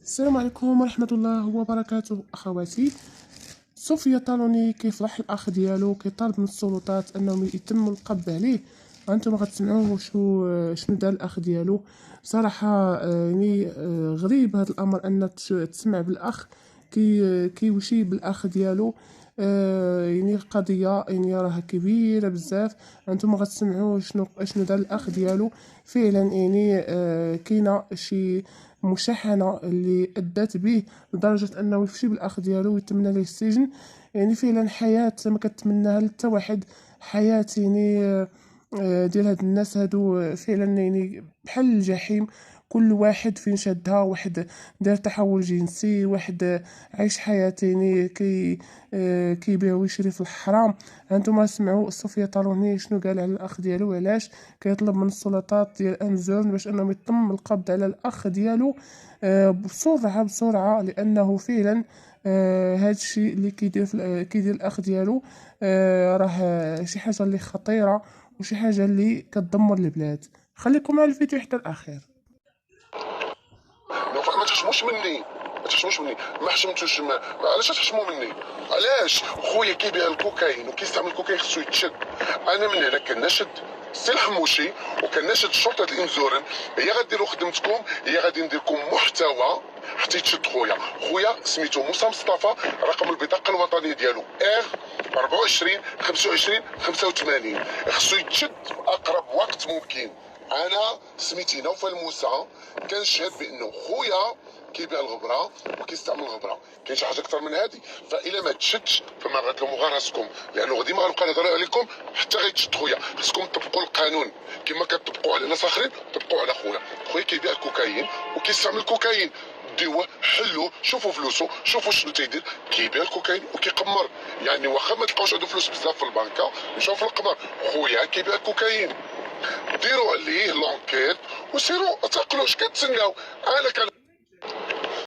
السلام عليكم ورحمة الله وبركاته أخواتي. صوفيا طالوني كيفضح الأخ ديالو، كيطالب من السلطات أنهم يتم القبض عليه. وأنتم غتسمعوا شنو دار الأخ ديالو. صراحة غريب هذا الأمر أن تسمع بالأخ كيوشي بالأخ ديالو. قضية راها كبيرة بزاف. أنتم غتسمعوا شنو دار الأخ ديالو. فعلا كاينة شي مشاحنة اللي أدت به لدرجة أنه يفشي بالأخ ديالو ويتمنى ليه السجن. فعلا حياة ما كتمناها لتا واحد. حياة ديال هاد الناس هادو فعلا بحال الجحيم. كل واحد فين شادها، واحد دار تحول جنسي، واحد عايش حياة كيبيع ويشري في الحرام. هانتوما سمعوا صوفيا طالوني شنو قال على الاخ ديالو، وعلاش كيطلب من السلطات ديال امازون باش انهم يتم القبض على الاخ ديالو بسرعه لانه فعلا هذا الشيء اللي كيدير الاخ ديالو راه شي حاجه اللي خطيره وشي حاجه اللي كتدمر البلاد. خليكم مع الفيديو حتى الاخير. ما تحشموش مني، ما تحشموش مني، ما حشمتوش. علاش تحشموا مني؟ علاش خويا كيبيع الكوكايين وكيستعمل الكوكايين خصو يتشد. انا من هنا كنشد السي الحموشي وكنشد شرطه الانزورن، هي غديروا خدمتكم، هي غادي نديركم محتوى حتى يتشد خويا. خويا سميتو موسى مصطفى، رقم البطاقه الوطنيه ديالو ار 24 25 85. خصو يتشد في اقرب وقت ممكن. انا سميتي نوفل موسى، كنشهد بانه خويا كيبيع الغبره وكيستعمل الغبره. كاين شي حاجه اكثر من هذه؟ فالا ما تشدش فما غتلوموا غير راسكم، لانه غادي ما غنبقى نهضر عليكم حتى غيتشد خويا. خصكم تطبقوا القانون كما كتطبقوا على ناس اخرين، طبقوا على خويا كيبيع الكوكايين وكيستعمل الكوكايين. ديوه حلوه، شوفوا فلوسه، شوفوا شنو تيدير. كيبيع الكوكايين وكيقمر، يعني واخا ما تلقاوش عنده فلوس بزاف في البنكه مشاو في القمر. خويا كيبيع الكوكايين. ديروا عليه لونكيت وسيروا تعقلوا. اش كتسناو؟ انا